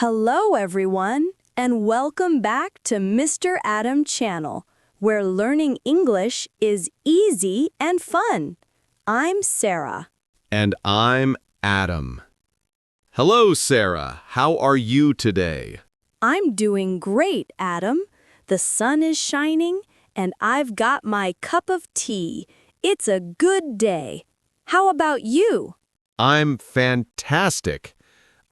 Hello, everyone, and welcome back to Mr. Adam channel, where learning English is easy and fun. I'm Sarah. And I'm Adam. Hello, Sarah. How are you today? I'm doing great, Adam. The sun is shining, and I've got my cup of tea. It's a good day. How about you? I'm fantastic.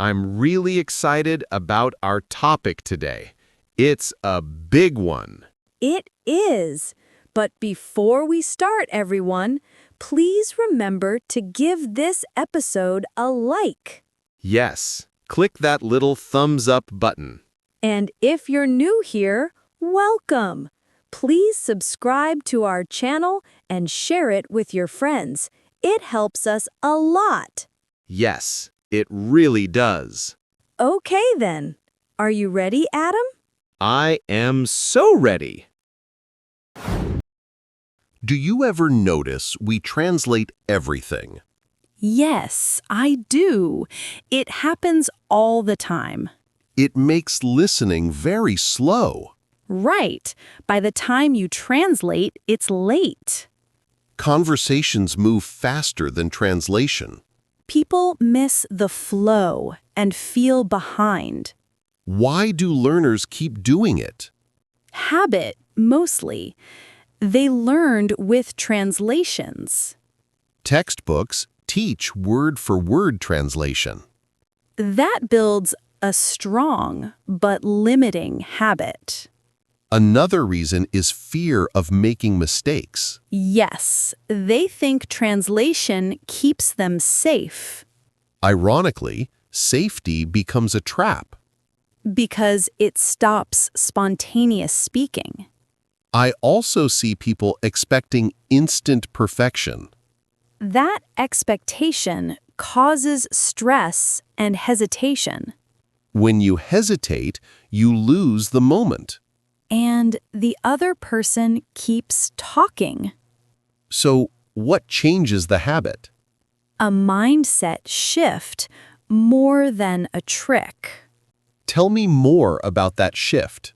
I'm really excited about our topic today. It's a big one. It is. But before we start, everyone, please remember to give this episode a like. Yes, click that little thumbs up button. And if you're new here, welcome. Please subscribe to our channel and share it with your friends. It helps us a lot. Yes, it really does. Okay then. Are you ready, Adam? I am so ready. Do you ever notice we translate everything? Yes, I do. It happens all the time. It makes listening very slow. Right. By the time you translate, it's late. Conversations move faster than translation. People miss the flow and feel behind. Why do learners keep doing it? Habit, mostly. They learned with translations. Textbooks teach word-for-word translation. That builds a strong but limiting habit. Another reason is fear of making mistakes. Yes, they think translation keeps them safe. Ironically, safety becomes a trap. Because it stops spontaneous speaking. I also see people expecting instant perfection. That expectation causes stress and hesitation. When you hesitate, you lose the moment. And the other person keeps talking. So, what changes the habit? A mindset shift more than a trick. Tell me more about that shift.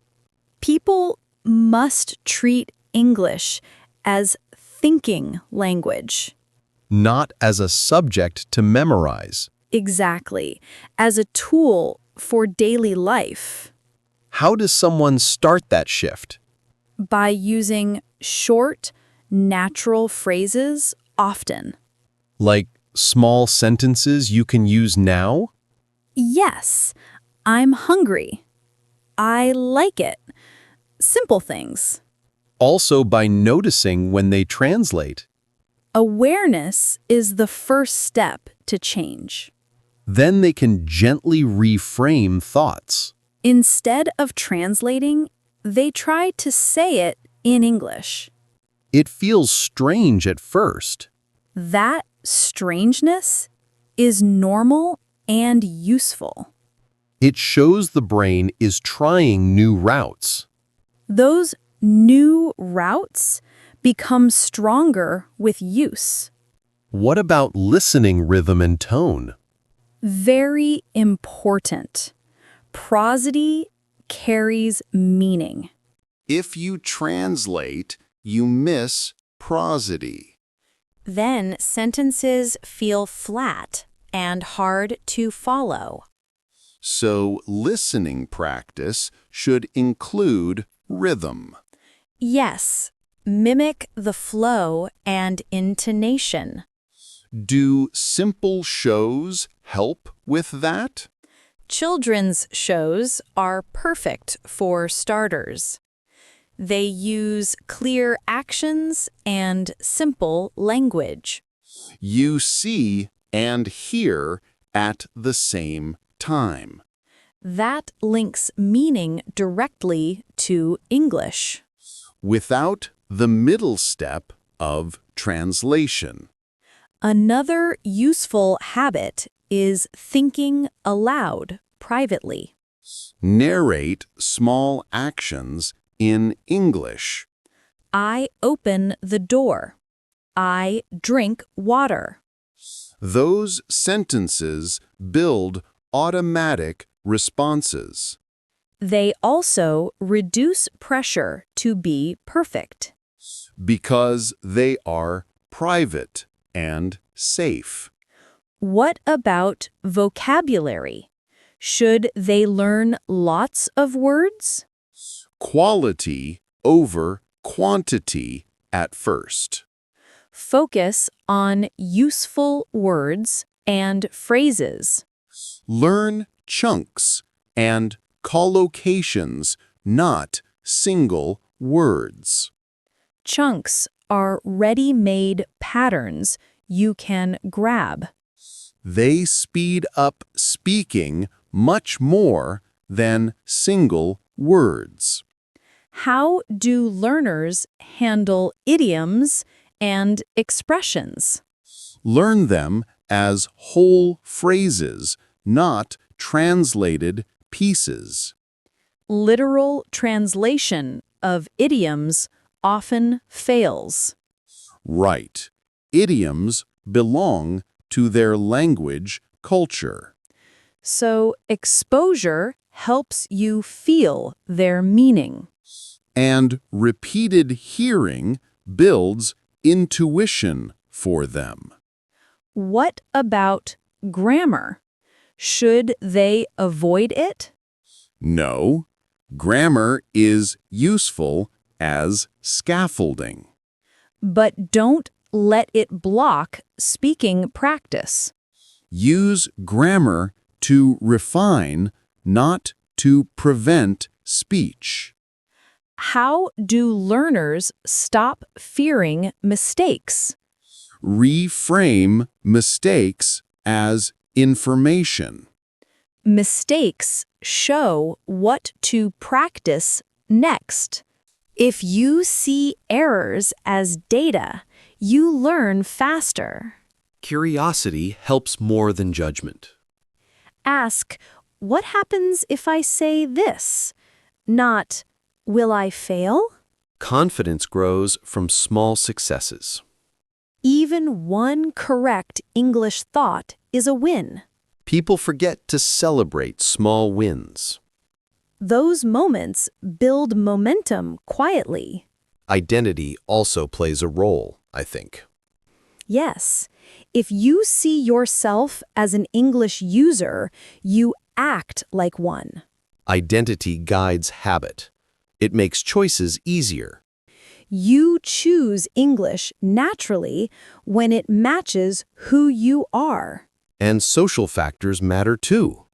People must treat English as thinking language. Not as a subject to memorize. Exactly. As a tool for daily life. How does someone start that shift? By using short, natural phrases often. Like small sentences you can use now? Yes, I'm hungry. I like it. Simple things. Also by noticing when they translate. Awareness is the first step to change. Then they can gently reframe thoughts. Instead of translating, they try to say it in English. It feels strange at first. That strangeness is normal and useful. It shows the brain is trying new routes. Those new routes become stronger with use. What about listening rhythm and tone? Very important. Prosody carries meaning. If you translate, you miss prosody. Then sentences feel flat and hard to follow. So listening practice should include rhythm. Yes, mimic the flow and intonation. Do simple shows help with that? Children's shows are perfect for starters. They use clear actions and simple language. You see and hear at the same time. That links meaning directly to English. Without the middle step of translation. Another useful habit is thinking aloud privately. Narrate small actions in English. I open the door. I drink water. Those sentences build automatic responses. They also reduce pressure to be perfect. Because they are private and safe. What about vocabulary? Should they learn lots of words? Quality over quantity at first. Focus on useful words and phrases. Learn chunks and collocations, not single words. Chunks are ready-made patterns you can grab. They speed up speaking much more than single words. How do learners handle idioms and expressions? Learn them as whole phrases, not translated pieces. Literal translation of idioms often fails. Right. Idioms belong to their language culture. So exposure helps you feel their meaning. And repeated hearing builds intuition for them. What about grammar? Should they avoid it? No, grammar is useful as scaffolding. But don't let it block speaking practice. Use grammar to refine, not to prevent speech. How do learners stop fearing mistakes? Reframe mistakes as information. Mistakes show what to practice next. If you see errors as data, you learn faster. Curiosity helps more than judgment. Ask, what happens if I say this? Not, will I fail? Confidence grows from small successes. Even one correct English thought is a win. People forget to celebrate small wins. Those moments build momentum quietly. Identity also plays a role, I think. Yes, if you see yourself as an English user, you act like one. Identity guides habit. It makes choices easier. You choose English naturally when it matches who you are. And social factors matter too.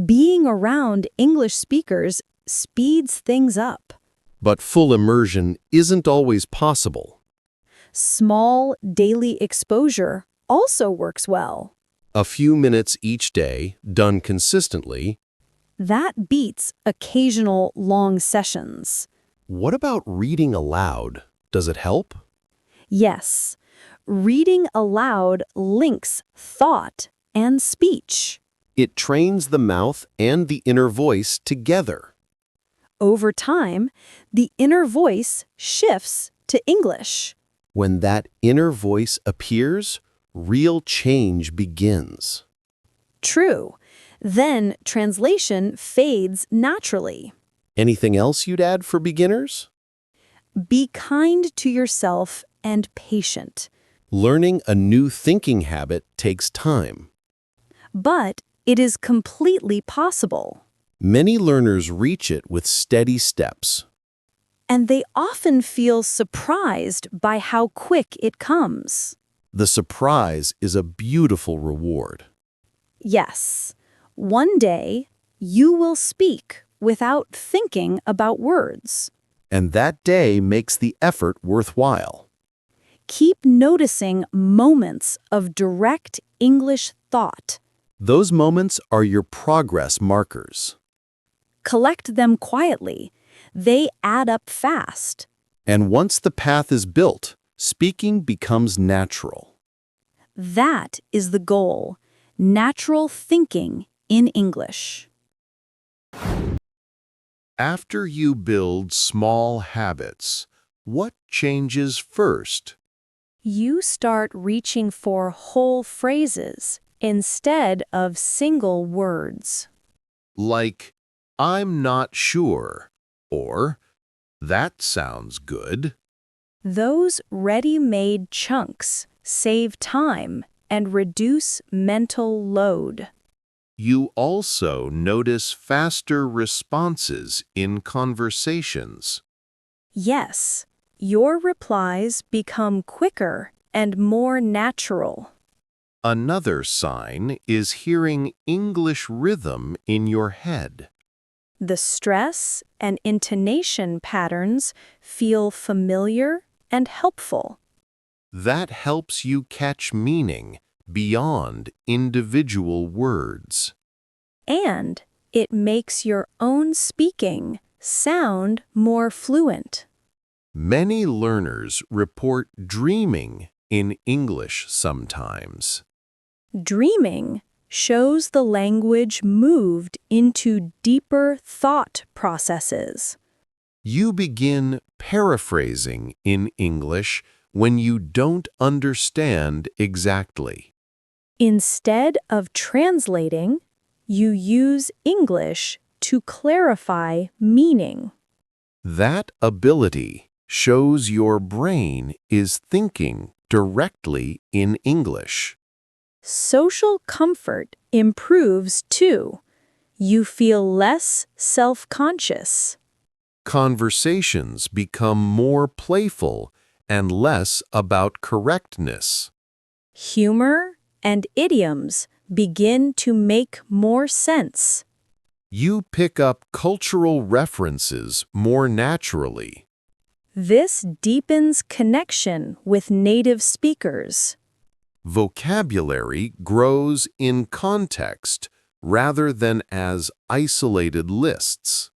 Being around English speakers speeds things up. But full immersion isn't always possible. Small daily exposure also works well. A few minutes each day, done consistently. That beats occasional long sessions. What about reading aloud? Does it help? Yes, reading aloud links thought and speech. It trains the mouth and the inner voice together. Over time, the inner voice shifts to English. When that inner voice appears, real change begins. True. Then translation fades naturally. Anything else you'd add for beginners? Be kind to yourself and patient. Learning a new thinking habit takes time. But it is completely possible. Many learners reach it with steady steps. And they often feel surprised by how quick it comes. The surprise is a beautiful reward. Yes, one day you will speak without thinking about words. And that day makes the effort worthwhile. Keep noticing moments of direct English thought. Those moments are your progress markers. Collect them quietly. They add up fast. And once the path is built, speaking becomes natural. That is the goal. Natural thinking in English. After you build small habits, what changes first? You start reaching for whole phrases instead of single words. like, I'm not sure, or that sounds good. Those ready-made chunks save time and reduce mental load. You also notice faster responses in conversations. Yes, your replies become quicker and more natural. Another sign is hearing English rhythm in your head. The stress and intonation patterns feel familiar and helpful. That helps you catch meaning beyond individual words. And it makes your own speaking sound more fluent. Many learners report dreaming in English sometimes. Dreaming shows the language moved into deeper thought processes. You begin paraphrasing in English when you don't understand exactly. Instead of translating, you use English to clarify meaning. That ability shows your brain is thinking directly in English. Social comfort improves too. You feel less self-conscious. Conversations become more playful and less about correctness. Humor and idioms begin to make more sense. You pick up cultural references more naturally. This deepens connection with native speakers. Vocabulary grows in context rather than as isolated lists.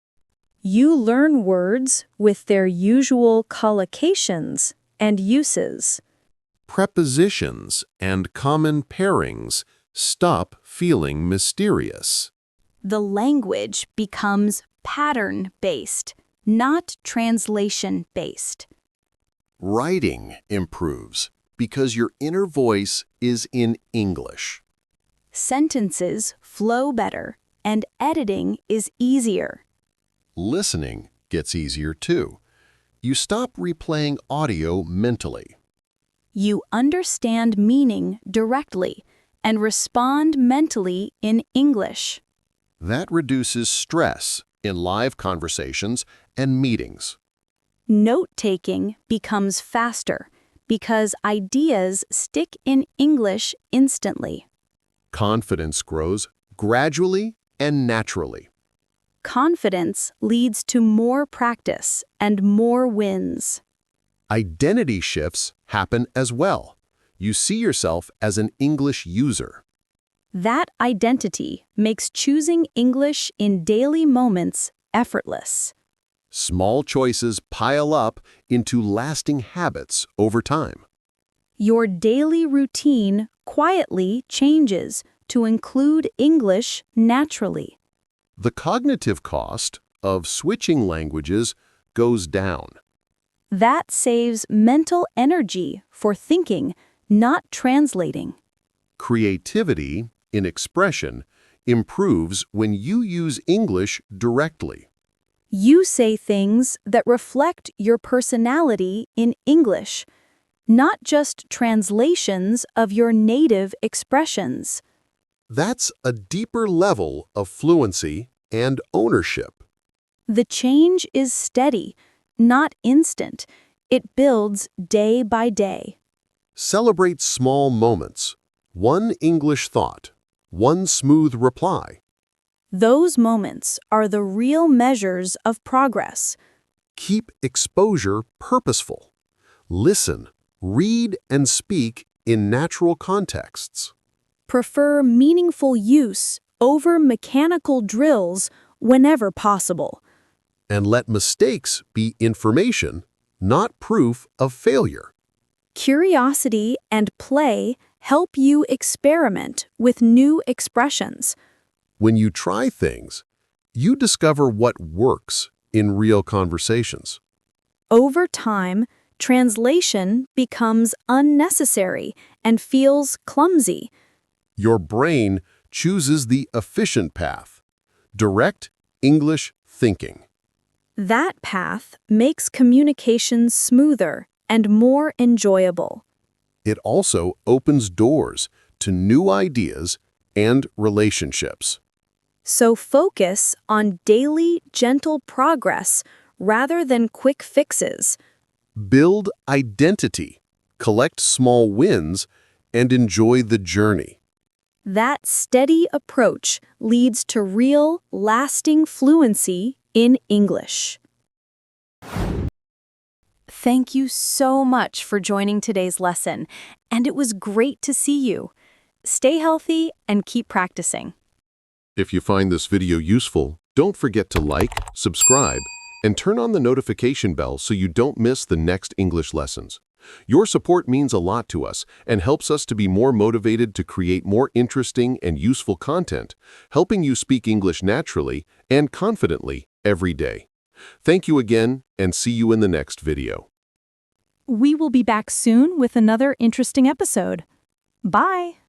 You learn words with their usual collocations and uses. Prepositions and common pairings stop feeling mysterious. The language becomes pattern-based, not translation-based. Writing improves because your inner voice is in English. Sentences flow better, and editing is easier. Listening gets easier too. You stop replaying audio mentally. You understand meaning directly and respond mentally in English. That reduces stress in live conversations and meetings. Note-taking becomes faster because ideas stick in English instantly. Confidence grows gradually and naturally. Confidence leads to more practice and more wins. Identity shifts happen as well. You see yourself as an English user. That identity makes choosing English in daily moments effortless. Small choices pile up into lasting habits over time. Your daily routine quietly changes to include English naturally. The cognitive cost of switching languages goes down. That saves mental energy for thinking, not translating. Creativity in expression improves when you use English directly. You say things that reflect your personality in English, not just translations of your native expressions. That's a deeper level of fluency and ownership. The change is steady, not instant. It builds day by day. Celebrate small moments. One English thought, one smooth reply. Those moments are the real measures of progress. Keep exposure purposeful. Listen, read, and speak in natural contexts. Prefer meaningful use over mechanical drills whenever possible. And let mistakes be information, not proof of failure. Curiosity and play help you experiment with new expressions. When you try things, you discover what works in real conversations. Over time, translation becomes unnecessary and feels clumsy. Your brain chooses the efficient path. Direct English thinking. That path makes communications smoother and more enjoyable. It also opens doors to new ideas and relationships. So focus on daily, gentle progress rather than quick fixes. Build identity, collect small wins, and enjoy the journey. That steady approach leads to real, lasting fluency in English. Thank you so much for joining today's lesson, and it was great to see you. Stay healthy and keep practicing. If you find this video useful, don't forget to like, subscribe, and turn on the notification bell so you don't miss the next English lessons. Your support means a lot to us and helps us to be more motivated to create more interesting and useful content, helping you speak English naturally and confidently every day. Thank you again, and see you in the next video. We will be back soon with another interesting episode. Bye!